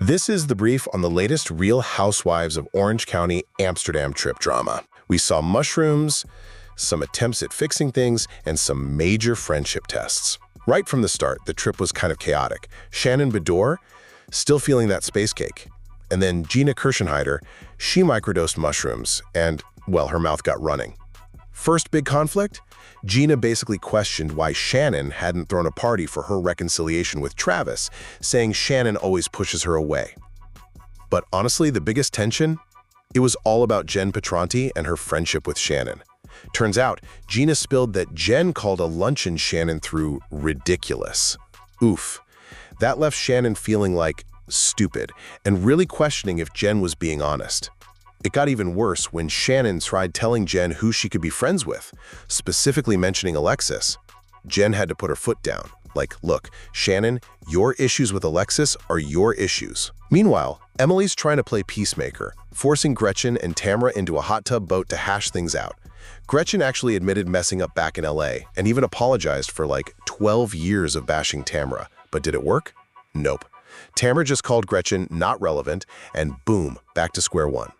This is the brief on the latest Real Housewives of Orange County, Amsterdam trip drama. We saw mushrooms, some attempts at fixing things, and some major friendship tests. Right from the start, the trip was kind of chaotic. Shannon Beador, still feeling that space cake. And then Gina Kirschenheiter, she microdosed mushrooms, and, well, her mouth got running. First big conflict? Gina basically questioned why Shannon hadn't thrown a party for her reconciliation with Travis, saying Shannon always pushes her away. But honestly, the biggest tension? It was all about Jen Petranti and her friendship with Shannon. Turns out, Gina spilled that Jen called a luncheon Shannon through ridiculous. Oof. That left Shannon feeling like stupid and really questioning if Jen was being honest. It got even worse when Shannon tried telling Jen who she could be friends with, specifically mentioning Alexis. Jen had to put her foot down. Like, look, Shannon, your issues with Alexis are your issues. Meanwhile, Emily's trying to play peacemaker, forcing Gretchen and Tamra into a hot tub boat to hash things out. Gretchen actually admitted messing up back in LA and even apologized for like 12 years of bashing Tamra. But did it work? Nope. Tamra just called Gretchen not relevant, and boom, back to square one.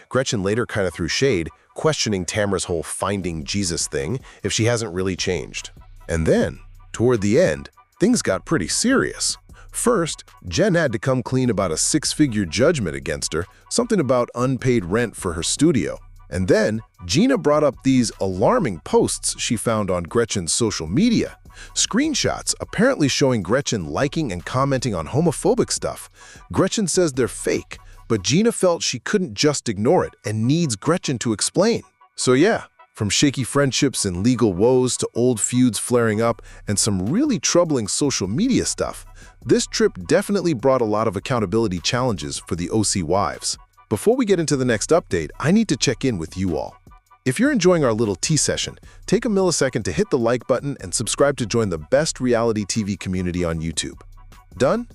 Gretchen later kind of threw shade, questioning Tamra's whole finding Jesus thing if she hasn't really changed. And then, toward the end, things got pretty serious. First, Jen had to come clean about a six-figure judgment against her, something about unpaid rent for her studio. And then, Gina brought up these alarming posts she found on Gretchen's social media. Screenshots apparently showing Gretchen liking and commenting on homophobic stuff. Gretchen says they're fake, but Gina felt she couldn't just ignore it and needs Gretchen to explain. So yeah, from shaky friendships and legal woes to old feuds flaring up and some really troubling social media stuff, this trip definitely brought a lot of accountability challenges for the OC wives. Before we get into the next update, I need to check in with you all. If you're enjoying our little tea session, take a millisecond to hit the like button and subscribe to join the best reality TV community on YouTube. Done?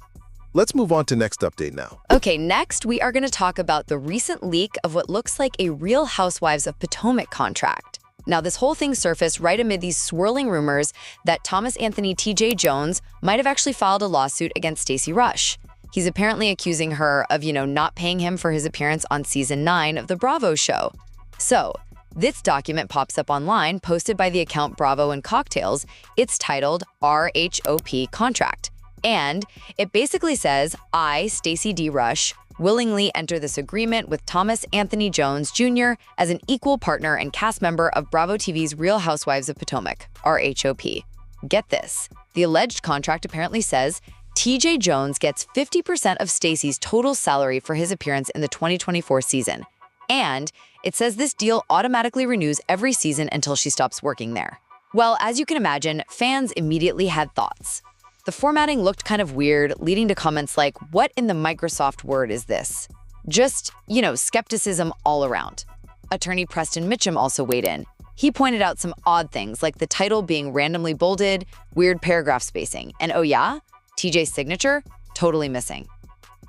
Let's move on to next update now. Okay, next we are going to talk about the recent leak of what looks like a Real Housewives of Potomac contract. Now, this whole thing surfaced right amid these swirling rumors that Thomas Anthony TJ Jones might have actually filed a lawsuit against Stacey Rusch. He's apparently accusing her of, not paying him for his appearance on season 9 of the Bravo show. So, this document pops up online, posted by the account Bravo and Cocktails. It's titled RHOP Contract. And it basically says, I, Stacey D. Rusch, willingly enter this agreement with Thomas Anthony Jones Jr. as an equal partner and cast member of Bravo TV's Real Housewives of Potomac, RHOP. Get this. The alleged contract apparently says TJ Jones gets 50% of Stacey's total salary for his appearance in the 2024 season. And it says this deal automatically renews every season until she stops working there. Well, as you can imagine, fans immediately had thoughts. The formatting looked kind of weird, leading to comments like, what in the Microsoft Word is this? Just, skepticism all around. Attorney Preston Mitchum also weighed in. He pointed out some odd things, like the title being randomly bolded, weird paragraph spacing, and oh yeah, TJ's signature, totally missing.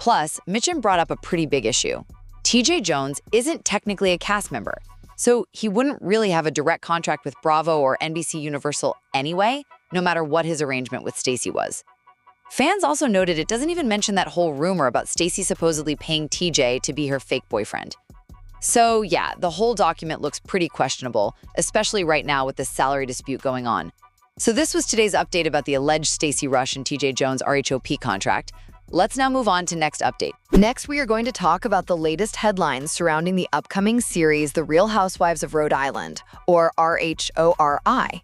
Plus, Mitchum brought up a pretty big issue. TJ Jones isn't technically a cast member, so he wouldn't really have a direct contract with Bravo or NBC Universal anyway, no matter what his arrangement with Stacey was. Fans also noted it doesn't even mention that whole rumor about Stacey supposedly paying TJ to be her fake boyfriend. So yeah, the whole document looks pretty questionable, especially right now with this salary dispute going on. So this was today's update about the alleged Stacey Rusch and TJ Jones RHOP contract. Let's now move on to next update. Next, we are going to talk about the latest headlines surrounding the upcoming series The Real Housewives of Rhode Island, or RHORI.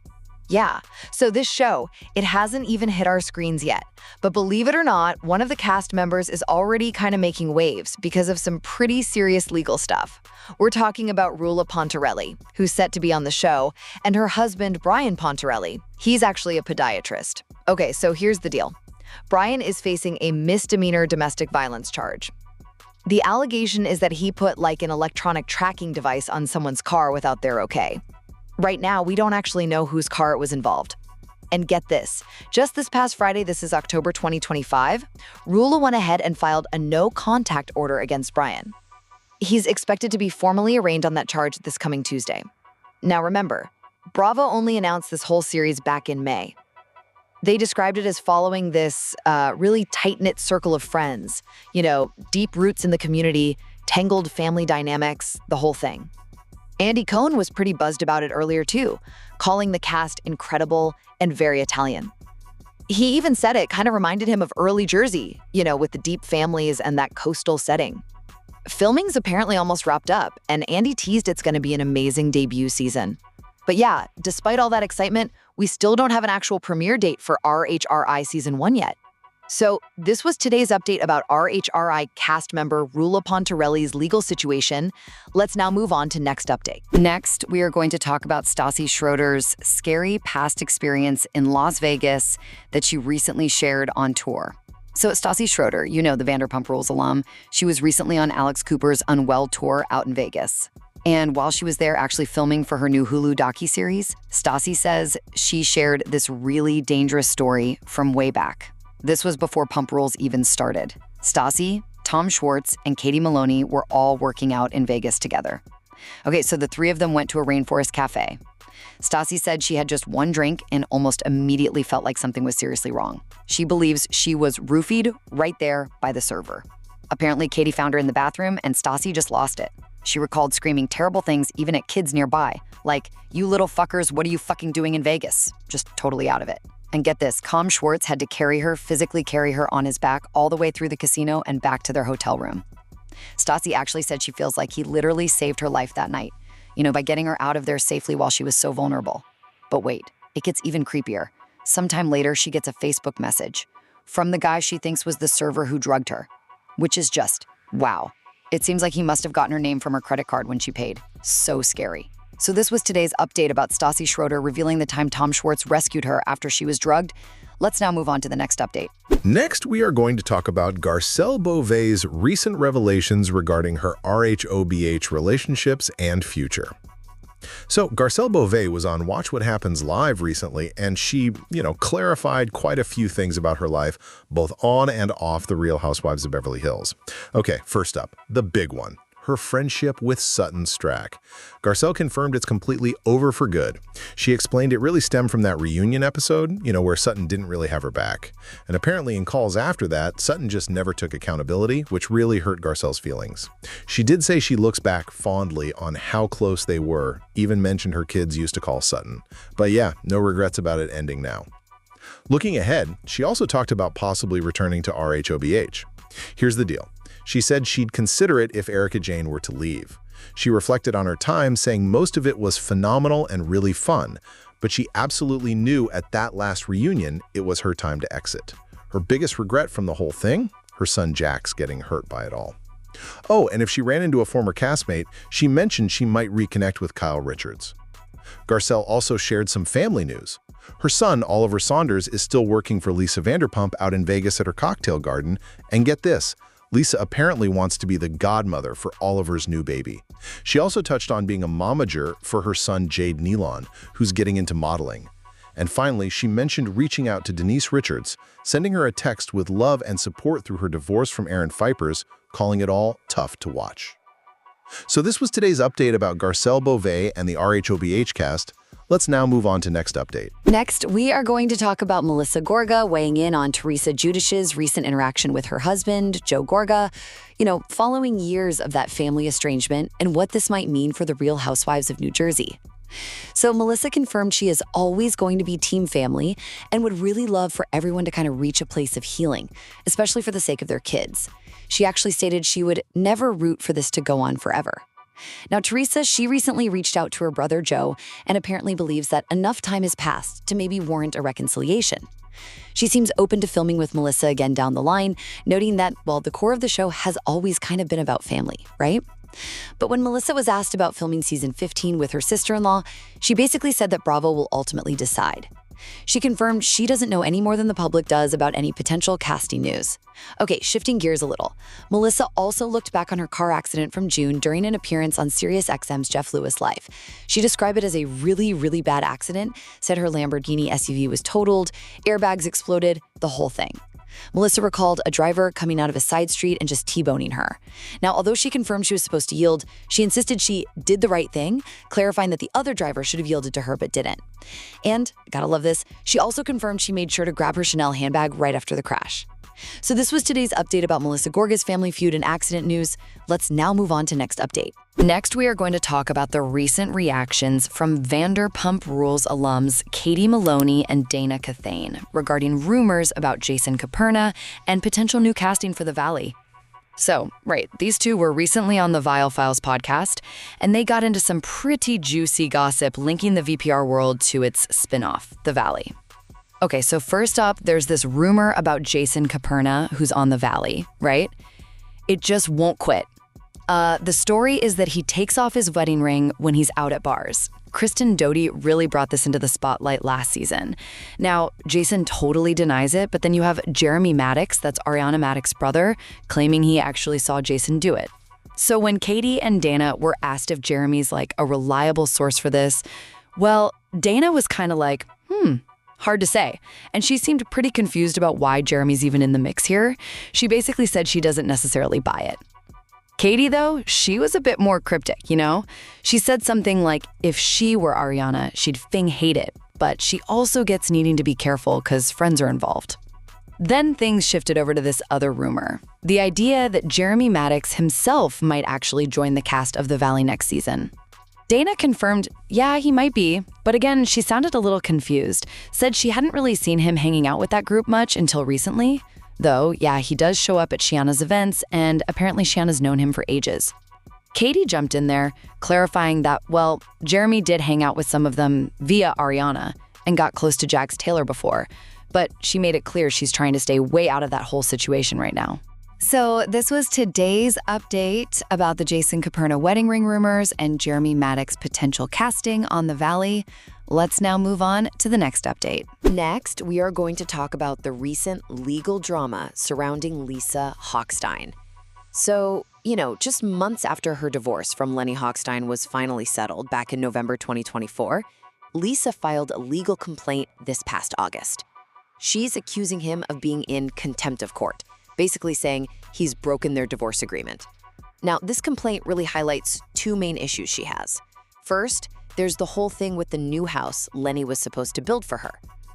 Yeah, so this show, it hasn't even hit our screens yet. But believe it or not, one of the cast members is already kind of making waves because of some pretty serious legal stuff. We're talking about Rula Pontarelli, who's set to be on the show, and her husband, Brian Pontarelli. He's actually a podiatrist. Okay, so here's the deal. Brian is facing a misdemeanor domestic violence charge. The allegation is that he put like an electronic tracking device on someone's car without their okay. Right now, we don't actually know whose car it was involved. And get this, just this past Friday, this is October 2025, Rula went ahead and filed a no-contact order against Brian. He's expected to be formally arraigned on that charge this coming Tuesday. Now remember, Bravo only announced this whole series back in May. They described it as following this really tight-knit circle of friends. You know, deep roots in the community, tangled family dynamics, the whole thing. Andy Cohen was pretty buzzed about it earlier too, calling the cast incredible and very Italian. He even said it kind of reminded him of early Jersey, you know, with the deep families and that coastal setting. Filming's apparently almost wrapped up, and Andy teased it's going to be an amazing debut season. But yeah, despite all that excitement, we still don't have an actual premiere date for RHRI Season 1 yet. So this was today's update about RHRI cast member Rula Pontarelli's legal situation. Let's now move on to next update. Next, we are going to talk about Stassi Schroeder's scary past experience in Las Vegas that she recently shared on tour. So Stassi Schroeder, you know, the Vanderpump Rules alum, she was recently on Alex Cooper's Unwell tour out in Vegas. And while she was there actually filming for her new Hulu docuseries, Stassi says she shared this really dangerous story from way back. This was before Pump Rules even started. Stassi, Tom Schwartz, and Katie Maloney were all working out in Vegas together. Okay, so the three of them went to a rainforest cafe. Stassi said she had just one drink and almost immediately felt like something was seriously wrong. She believes she was roofied right there by the server. Apparently, Katie found her in the bathroom and Stassi just lost it. She recalled screaming terrible things even at kids nearby, like, "You little fuckers, what are you fucking doing in Vegas?" Just totally out of it. And get this, Tom Schwartz had to physically carry her on his back all the way through the casino and back to their hotel room. Stassi actually said she feels like he literally saved her life that night, you know, by getting her out of there safely while she was so vulnerable. But wait, it gets even creepier. Sometime later, she gets a Facebook message from the guy she thinks was the server who drugged her, which is just, wow. It seems like he must have gotten her name from her credit card when she paid. So scary. So this was today's update about Stassi Schroeder revealing the time Tom Schwartz rescued her after she was drugged. Let's now move on to the next update. Next, we are going to talk about Garcelle Beauvais' recent revelations regarding her RHOBH relationships and future. So Garcelle Beauvais was on Watch What Happens Live recently, and she, clarified quite a few things about her life, both on and off The Real Housewives of Beverly Hills. Okay, first up, the big one. Her friendship with Sutton Stracke. Garcelle confirmed it's completely over for good. She explained it really stemmed from that reunion episode, where Sutton didn't really have her back. And apparently in calls after that, Sutton just never took accountability, which really hurt Garcelle's feelings. She did say she looks back fondly on how close they were, even mentioned her kids used to call Sutton. But yeah, no regrets about it ending now. Looking ahead, she also talked about possibly returning to RHOBH. Here's the deal. She said she'd consider it if Erika Jayne were to leave. She reflected on her time, saying most of it was phenomenal and really fun, but she absolutely knew at that last reunion it was her time to exit. Her biggest regret from the whole thing? Her son Jack's getting hurt by it all. Oh, and if she ran into a former castmate, she mentioned she might reconnect with Kyle Richards. Garcelle also shared some family news. Her son, Oliver Saunders, is still working for Lisa Vanderpump out in Vegas at her cocktail garden, and get this, Lisa apparently wants to be the godmother for Oliver's new baby. She also touched on being a momager for her son Jade Nealon, who's getting into modeling. And finally, she mentioned reaching out to Denise Richards, sending her a text with love and support through her divorce from Aaron Pfeiffer's, calling it all tough to watch. So this was today's update about Garcelle Beauvais and the RHOBH cast. Let's now move on to next update. Next, we are going to talk about Melissa Gorga weighing in on Teresa Giudice's recent interaction with her husband, Joe Gorga, following years of that family estrangement and what this might mean for the Real Housewives of New Jersey. So Melissa confirmed she is always going to be team family and would really love for everyone to kind of reach a place of healing, especially for the sake of their kids. She actually stated she would never root for this to go on forever. Now, Teresa, she recently reached out to her brother Joe and apparently believes that enough time has passed to maybe warrant a reconciliation. She seems open to filming with Melissa again down the line, noting that, well, the core of the show has always kind of been about family, right? But when Melissa was asked about filming season 15 with her sister-in-law, she basically said that Bravo will ultimately decide. She confirmed she doesn't know any more than the public does about any potential casting news. Okay, shifting gears a little. Melissa also looked back on her car accident from June during an appearance on SiriusXM's Jeff Lewis Live. She described it as a really, really bad accident, said her Lamborghini SUV was totaled, airbags exploded, the whole thing. Melissa recalled a driver coming out of a side street and just T-boning her. Now, although she confirmed she was supposed to yield, she insisted she did the right thing, clarifying that the other driver should have yielded to her but didn't. And, gotta love this, she also confirmed she made sure to grab her Chanel handbag right after the crash. So this was today's update about Melissa Gorga's family feud and accident news. Let's now move on to next update. Next, we are going to talk about the recent reactions from Vanderpump Rules alums Katie Maloney and Dayna Kathan regarding rumors about Jason Caperna and potential new casting for the Valley. So, right, these two were recently on the Viall Files podcast, and they got into some pretty juicy gossip linking the VPR world to its spinoff, the Valley. Okay, so first up, there's this rumor about Jason Caperna, who's on the Valley, right? It just won't quit. The story is that he takes off his wedding ring when he's out at bars. Kristen Doty really brought this into the spotlight last season. Now, Jason totally denies it, but then you have Jeremy Maddox, that's Ariana Maddox's brother, claiming he actually saw Jason do it. So when Katie and Dayna were asked if Jeremy's like a reliable source for this, well, Dayna was kind of like, hard to say. And she seemed pretty confused about why Jeremy's even in the mix here. She basically said she doesn't necessarily buy it. Katie, though, she was a bit more cryptic, you know? She said something like, if she were Ariana, she'd hate it. But she also gets needing to be careful because friends are involved. Then things shifted over to this other rumor. The idea that Jeremy Maddox himself might actually join the cast of The Valley next season. Dayna confirmed, yeah, he might be, but again, she sounded a little confused, said she hadn't really seen him hanging out with that group much until recently. Though, yeah, he does show up at Shiana's events, and apparently Shiana's known him for ages. Katie jumped in there, clarifying that, well, Jeremy did hang out with some of them via Ariana and got close to Jax Taylor before, but she made it clear she's trying to stay way out of that whole situation right now. So this was today's update about the Jason Caperna wedding ring rumors and Jeremy Maddox potential casting on the Valley. Let's now move on to the next update. Next, we are going to talk about the recent legal drama surrounding Lisa Hochstein. So, just months after her divorce from Lenny Hochstein was finally settled back in November 2024, Lisa filed a legal complaint this past August. She's accusing him of being in contempt of court, basically saying he's broken their divorce agreement. Now, this complaint really highlights two main issues she has. First, there's the whole thing with the new house Lenny was supposed to build for her.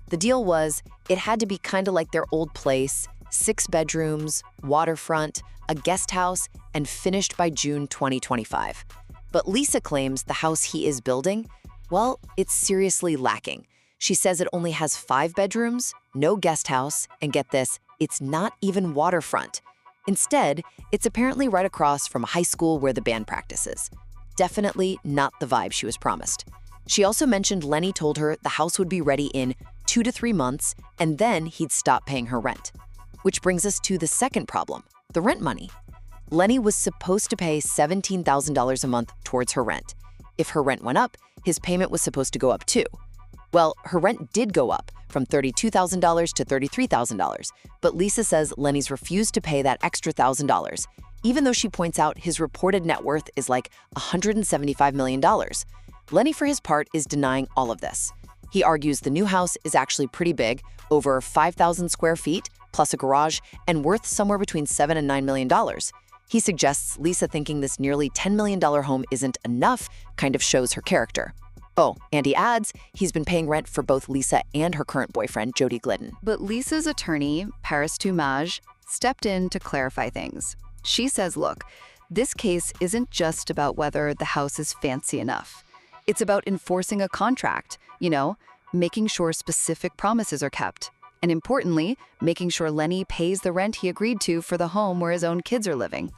The deal was it had to be kind of like their old place, 6 bedrooms, waterfront, a guest house, and finished by June 2025. But Lisa claims the house he is building, well, it's seriously lacking. She says it only has 5 bedrooms, no guest house, and get this, it's not even waterfront. Instead, it's apparently right across from high school where the band practices. Definitely not the vibe she was promised. She also mentioned Lenny told her the house would be ready in 2 to 3 months, and then he'd stop paying her rent. Which brings us to the second problem, the rent money. Lenny was supposed to pay $17,000 a month towards her rent. If her rent went up, his payment was supposed to go up too. Well, her rent did go up from $32,000 to $33,000, but Lisa says Lenny's refused to pay that extra $1,000, even though she points out his reported net worth is like $175 million. Lenny, for his part, is denying all of this. He argues the new house is actually pretty big, over 5,000 square feet, plus a garage, and worth somewhere between $7 and $9 million. He suggests Lisa thinking this nearly $10 million home isn't enough kind of shows her character. Oh, and he adds he's been paying rent for both Lisa and her current boyfriend, Jody Glidden. But Lisa's attorney, Paris Toumage, stepped in to clarify things. She says, look, this case isn't just about whether the house is fancy enough. It's about enforcing a contract, making sure specific promises are kept. And importantly, making sure Lenny pays the rent he agreed to for the home where his own kids are living.